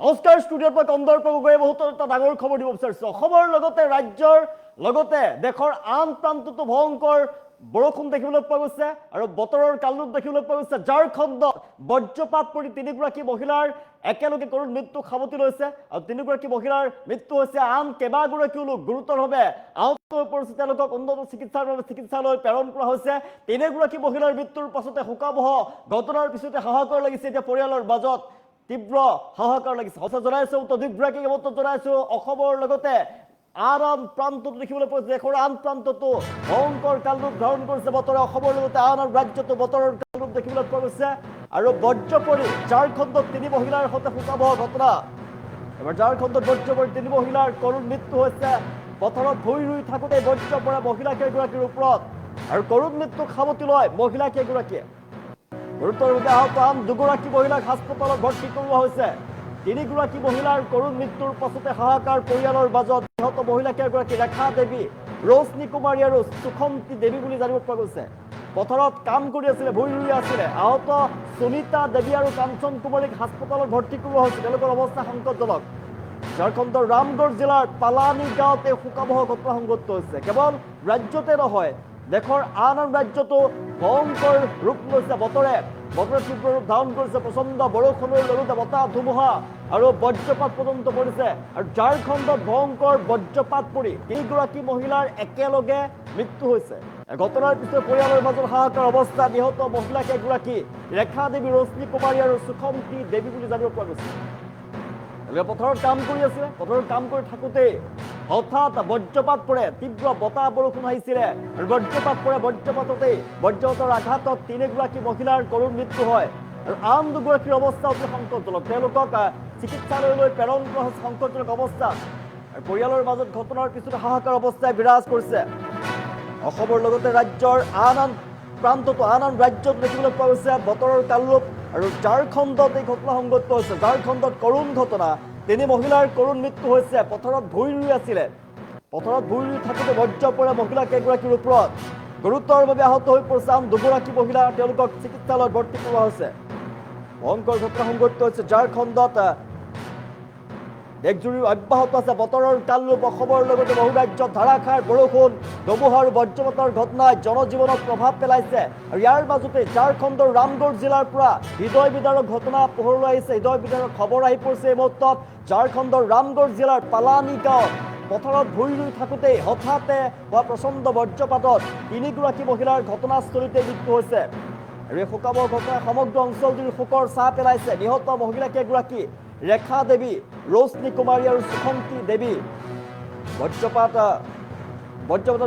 নমস্কাৰ ষ্টুডিঅ'ৰ পৰা কন্দৰ্প গগৈয়ে বহুত এটা ডাঙৰ খবৰ দিব বিচাৰিছোঁ। অসমৰ লগতে ৰাজ্যৰ লগতে দেশৰ আন প্ৰান্ততো ভয়ংকৰ বৰষুণ দেখিবলৈ পোৱা গৈছে আৰু বতৰৰ কালৰূপ দেখিবলৈ পোৱা গৈছে। ঝাৰখণ্ডত বজ্ৰপাত পৰি তিনিগৰাকী মহিলাৰ একেলগে কৰুণ মৃত্যু সাৱটি লৈছে আৰু তিনিগৰাকী মহিলাৰ মৃত্যু হৈছে। আন কেইবাগৰাকীও লোক গুৰুতৰভাৱে আহত হৈ পৰিছে। তেওঁলোকক উন্নত চিকিৎসাৰ বাবে চিকিৎসালয়লৈ প্ৰেৰণ কৰা হৈছে। তিনিগৰাকী মহিলাৰ মৃত্যুৰ পাছতে শোকাবহ ঘটনাৰ পিছতে হাহাকাৰ লাগিছে এতিয়া পৰিয়ালৰ মাজত। তীব্ৰ হাহাকাৰ লাগিছে। সঁচা জনাইছো তদুপৰি মত জনাইছো অসমৰ লগতে আন প্ৰান্ততো দেখিবলৈ পোৱা গৈছে। দেশৰ আন প্ৰান্ততো ভয়ংকৰ কালৰূপ ধাৰণ কৰিছে বতৰে। অসমৰ লগতে আন ৰাজ্যতো বতৰৰ কালৰূপ দেখিবলৈ পোৱা গৈছে আৰু বজ্ৰ পৰি ঝাৰখণ্ডত তিনি মহিলাৰ সৈতে শোকাবহ ঘটনা। এবাৰ ঝাৰখণ্ডত বজ্ৰ পৰি তিনি মহিলাৰ কৰুণ মৃত্যু হৈছে। পথাৰত ভূঁই ৰুই থাকোঁতে বজ্ৰ পৰা মহিলা কেইগৰাকীৰ ওপৰত আৰু কৰুণ মৃত্যুক সাৱটি লয় মহিলা কেইগৰাকীয়ে। গুৰুতৰভাৱে আহত আন দুগৰাকী মহিলাক হাস্পতালত ভৰ্তি কৰোৱা হৈছে। তিনিগৰাকী মহিলাৰ কৰুণ মৃত্যুৰ পাছতে হাহাকাৰ পৰিয়ালৰ মাজত। নিহত মহিলা কেইগৰাকী ৰেখা দেৱী, ৰশ্মি কুমাৰী আৰু সুখন্তি দেৱী বুলি জানিব পৰা গৈছে। পথাৰত কাম কৰি আছিলে, ভূঁই ৰুই আছিলে। আহত সুনিতা দেৱী আৰু কাঞ্চন কুমাৰীক হাস্পতালত ভৰ্তি কৰোৱা হৈছে। তেওঁলোকৰ অৱস্থা সংকটজনক। ঝাৰখণ্ডৰ ৰামগড় জিলাৰ পালানি গাঁৱতে শোকাবহ ঘটনা সংঘটিত হৈছে। কেৱল ৰাজ্যতে নহয় দেশৰ আন ৰাজ্যতো ভয়ংকৰ ৰূপ লৈছে বতৰে। বতৰে তীব্ৰ ৰূপ ধাৰণ কৰিছে। প্ৰচণ্ড বৰষুণৰ লগতে বতাহ ধুমুহা আৰু বজ্ৰপাত পৰ্যন্ত পৰিছে আৰু ঝাৰখণ্ডত ভয়ংকৰ বজ্ৰপাত পৰি তিনিগৰাকী মহিলাৰ একেলগে মৃত্যু হৈছে। ঘটনাৰ পিছতে পৰিয়ালৰ মাজত হাহাকাৰ অৱস্থা। নিহত মহিলা কেইগৰাকী ৰেখা দেৱী, ৰশ্মি কুমাৰী আৰু সুখন্তি দেৱী বুলি জানিব পৰা গৈছে। পথাৰত কাম কৰি আছিলে। পথাৰত কাম কৰি থাকোঁতেই হঠাৎ বজ্ৰপাত পৰে। তীব্ৰ বতাহ বৰষুণ আহিছিলে আৰু বজ্ৰপাত পৰে। বজ্ৰপাতৰ আঘাতত তিনিগৰাকী মহিলাৰ কৰুণ মৃত্যু হয় আৰু আন দুগৰাকীৰ অৱস্থা অতি সংকটজনক। তেওঁলোকক চিকিৎসালয়লৈ প্ৰেৰণ কৰা হৈছে। সংকটজনক অৱস্থা আৰু পৰিয়ালৰ মাজত ঘটনাৰ পিছতে হাহাকাৰ অৱস্থাই বিৰাজ কৰিছে। অসমৰ লগতে ৰাজ্যৰ আন প্ৰান্ততো আন ৰাজ্যত দেখিবলৈ পোৱা গৈছে বতৰৰ কালৰূপ আৰু ঝাৰখণ্ডত এই ঘটনা সংঘটিত হৈছে। ঝাৰখণ্ডত কৰুণ ঘটনা। তিনি মহিলাৰ কৰুণ মৃত্যু হৈছে। পথাৰত ভূঁই ৰুই আছিলে। পথাৰত ভূঁই ৰুই থাকোঁতে বজ্ৰ পৰে মহিলা কেইগৰাকীৰ ওপৰত। গুৰুতৰভাৱে আহত হৈ পৰিছে আন দুগৰাকী মহিলা। তেওঁলোকক চিকিৎসালয়ত ভৰ্তি কৰোৱা হৈছে। ভয়ংকৰ ঘটনা সংঘটিত হৈছে ঝাৰখণ্ডত। দেশজুৰি অব্যাহত আছে বতৰৰ কালৰূপ। অসমৰ লগতে বহু ৰাজ্যত ধাৰাসাৰ বৰষুণ, ধুমুহা আৰু বজ্ৰপাতৰ ঘটনাই জনজীৱনত প্ৰভাৱ পেলাইছে আৰু ইয়াৰ মাজতে ঝাৰখণ্ডৰ ৰামগড় জিলাৰ পৰা হৃদয় বিদাৰক ঘটনা পোহৰলৈ আহিছে। হৃদয় বিদাৰক খবৰ আহি পৰিছে এই মুহূৰ্তত। ঝাৰখণ্ডৰ ৰামগড় জিলাৰ পালানি গাঁৱত পথাৰত ভূঁই ৰুই থাকোঁতেই হঠাতে হোৱা প্ৰচণ্ড বজ্ৰপাতত তিনিগৰাকী মহিলাৰ ঘটনাস্থলীতে মৃত্যু হৈছে আৰু এই শোকাবহ ঘটনাই সমগ্ৰ অঞ্চলজুৰি শোকৰ ছাঁ পেলাইছে। নিহত মহিলা কেইগৰাকী ৰেখা দেৱী, ৰশ্মি কুমাৰী আৰু সুখন্তি দেৱী। বজ্ৰপাতত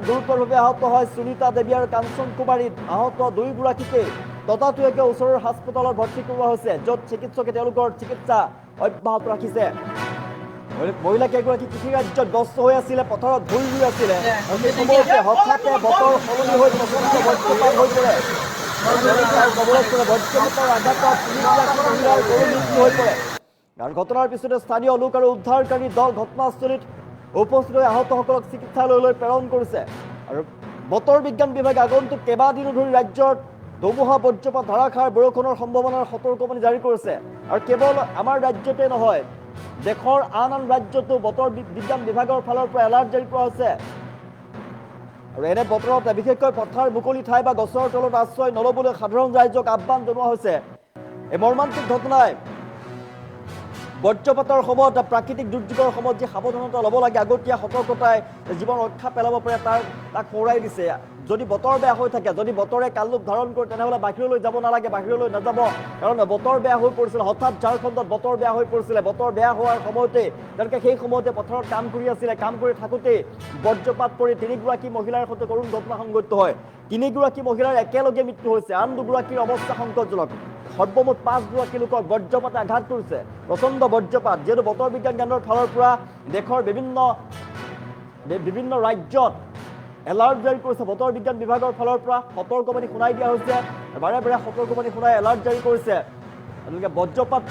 গুৰুতৰভাৱে আহত হয় সুনিতা দেৱী আৰু কাঞ্চন কুমাৰী। আহত দুয়োগৰাকীকে ততাতৈয়াকৈ ওচৰৰ হাস্পতালত ভৰ্তি কৰোৱা হৈছে, য'ত চিকিৎসকে তেওঁলোকৰ চিকিৎসা অব্যাহত ৰাখিছে। মহিলা কেইগৰাকী কৃষি কাৰ্যত ব্যস্ত হৈ আছিলে, পথাৰত ভূঁই ৰুই আছিলে আৰু সেই সময়তে হঠাতে বতৰ সলনি হৈ প্ৰচণ্ড বজ্ৰপাত হৈ পৰে। বজ্ৰপাতৰ আঘাতত তিনিগৰাকী মহিলাৰ কৰুণ মৃত্যু হৈ পৰে। কাৰণ ঘটনাৰ পিছতে স্থানীয় লোক আৰু উদ্ধাৰকাৰী দল ঘটনাস্থলীত উপস্থিত হৈ আহতসকলক চিকিৎসালয়লৈ প্ৰেৰণ কৰিছে আৰু বতৰ বিজ্ঞান বিভাগে আগন্তুক কেইবাদিনো ধৰি ৰাজ্যত ধুমুহা, বজ্ৰপাত, ধাৰাসাৰ বৰষুণৰ সম্ভাৱনাৰ সতৰ্কবাণী জাৰি কৰিছে। আৰু কেৱল আমাৰ ৰাজ্যতে নহয় দেশৰ আন ৰাজ্যতো বতৰ বিজ্ঞান বিভাগৰ ফালৰ পৰা এলাৰ্ট জাৰি কৰা হৈছে আৰু এনে বতৰত বিশেষকৈ পথাৰ, মুকলি ঠাই বা গছৰ তলত আশ্ৰয় নল'বলৈ সাধাৰণ ৰাইজক আহ্বান জনোৱা হৈছে। এই মৰ্মান্তিক ঘটনাই বজ্ৰপাতৰ সময়ত, প্ৰাকৃতিক দুৰ্যোগৰ সময়ত যি সাৱধানতা ল'ব লাগে, আগতীয়া সতৰ্কতাই জীৱন ৰক্ষা পেলাব পাৰে তাক সোঁৱৰাই দিছে। যদি বতৰ বেয়া হৈ থাকে, যদি বতৰে কালৰূপ ধাৰণ কৰে, তেনেহ'লে বাহিৰলৈ যাব নালাগে, বাহিৰলৈ নাযাব। কাৰণ বতৰ বেয়া হৈ পৰিছিলে, হঠাৎ ঝাৰখণ্ডত বতৰ বেয়া হৈ পৰিছিলে। বতৰ বেয়া হোৱাৰ সময়তে তেওঁলোকে সেই সময়তে পথাৰত কাম কৰি আছিলে। কাম কৰি থাকোঁতেই বজ্ৰপাত পৰি তিনিগৰাকী মহিলাৰ সৈতে কৰুণ ঘটনা সংঘটিত হয়। তিনিগৰাকী মহিলাৰ একেলগে মৃত্যু হৈছে। আন দুগৰাকীৰ অৱস্থা সংকটজনক। সৰ্বমুঠ 5গৰাকী লোকক বজ্ৰপাতে আঘাত কৰিছে। প্ৰচণ্ড বজ্ৰপাত, যিহেতু বতৰ বিজ্ঞান কেন্দ্ৰৰ ফালৰ পৰা দেশৰ বিভিন্ন ৰাজ্যত এলাৰ্ট জাৰি কৰিছে। বতৰ বিজ্ঞান বিভাগৰ ফালৰ পৰা সতৰ্কবাণী শুনাই দিয়া হৈছে। বাৰে বাৰে সতৰ্কবাণী শুনাই এলাৰ্ট জাৰি কৰিছে। তেওঁলোকে বজ্ৰপাত,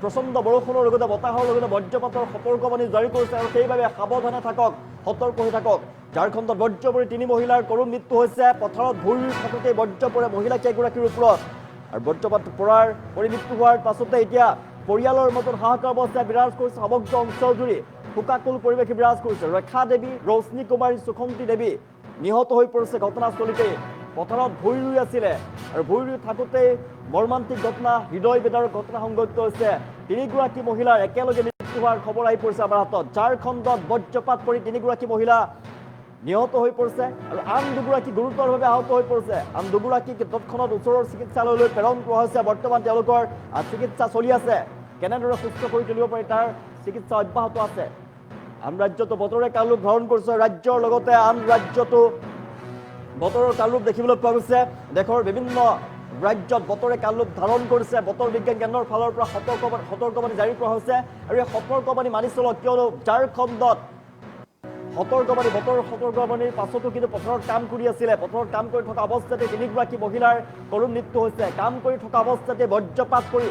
প্ৰচণ্ড বৰষুণৰ লগতে বতাহৰ লগতে বজ্ৰপাতৰ সতৰ্কবাণী জাৰি কৰিছে আৰু সেইবাবে সাৱধানে থাকক, সতৰ্ক হৈ থাকক। ঝাৰখণ্ডত বজ্ৰ পৰি তিনি মহিলাৰ কৰুণ মৃত্যু হৈছে। পথাৰত ভূঁই ৰুই থাকোঁতেই বজ্ৰ পৰে মহিলা কেইগৰাকীৰ ওপৰত আৰু বজ্ৰপাত পৰি মৃত্যু হোৱাৰ পাছতে এতিয়া পৰিয়ালৰ মাজত হাহাকাৰ অৱস্থা বিৰাজ কৰিছে সমগ্ৰ অঞ্চলজুৰি শোকাকুল পৰিৱেশ বিৰাজ কৰিছে ৰেখা দেৱী ৰশ্মি কুমাৰী সুখন্তি দেৱী নিহত হৈ পৰিছে ঘটনাস্থলীতে পথাৰত ভুই ৰুই আছিলে আৰু ভুই ৰুই থাকোঁতে মৰ্মান্তিক ঘটনা হৃদয় বেদাৰ ঘটনা সংঘটিত হৈছে তিনিগৰাকী মহিলাৰ একেলগে মৃত্যু হোৱাৰ খবৰ আহি পৰিছে আমাৰ হাতত ঝাৰখণ্ডত বজ্ৰপাত পৰি তিনিগৰাকী মহিলা নিহত হৈ পৰিছে আৰু আন দুগৰাকী গুৰুতৰভাৱে আহত হৈ পৰিছে আন দুগৰাকীক তৎক্ষণাত ওচৰৰ চিকিৎসালয়লৈ প্ৰেৰণ কৰা হৈছে বৰ্তমান তেওঁলোকৰ চিকিৎসা চলি আছে কেনেদৰে সুস্থ কৰি তুলিব পাৰি তাৰ চিকিৎসা অব্যাহত আছে আন ৰাজ্যতো বতৰে কালৰূপ ধাৰণ কৰিছে ৰাজ্যৰ লগতে আন ৰাজ্যতো বতৰৰ কালৰূপ দেখিবলৈ পোৱা গৈছে দেশৰ বিভিন্ন ৰাজ্যত বতৰে কালৰূপ ধাৰণ কৰিছে বতৰ বিজ্ঞান কেন্দ্ৰৰ ফালৰ পৰা সতৰ্কবাণী জাৰি কৰা হৈছে আৰু এই সতৰ্কবাণী মানি চলক কিয়নো ঝাৰখণ্ডত বতৰ সতৰ্কবাণীৰ পাছতো কিন্তু পথাৰত কাম কৰি আছিলে পথাৰত কাম কৰি থকা অৱস্থাতে তিনিগৰাকী মহিলাৰ কৰুণ মৃত্যু হৈছে কাম কৰি থকা অৱস্থাতে বজ্ৰপাত পৰি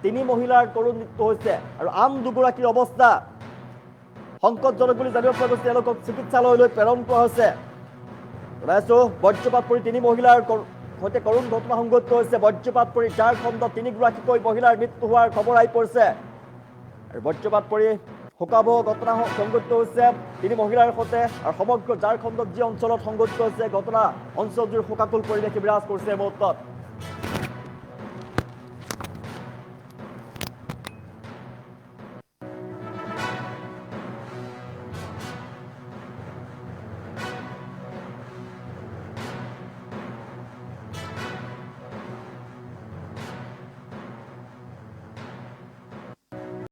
তিনি মহিলাৰ কৰুণ মৃত্যু হৈছে আৰু আন দুগৰাকীৰ অৱস্থা সংকটজনক বুলি জানিব পৰা গৈছে তেওঁলোকক চিকিৎসালয়লৈ প্ৰেৰণ কৰা হৈছে বজ্ৰপাত পৰি তিনি মহিলাৰ সৈতে কৰুণ ঘটনা সংঘটিত হৈছে বজ্ৰপাত পৰি ঝাৰখণ্ডত তিনিগৰাকীকৈ মহিলাৰ মৃত্যু হোৱাৰ খবৰ আহি পৰিছে আৰু বজ্ৰপাত পৰি শোকাবহ ঘটনা সংঘটিত হৈছে তিনি মহিলাৰ সৈতে আৰু সমগ্ৰ ঝাৰখণ্ডত যি অঞ্চলত সংঘটিত হৈছে ঘটনা অঞ্চলজুৰি শোকাকুল পৰিৱেশ বিৰাজ কৰিছে এই মুহূৰ্তত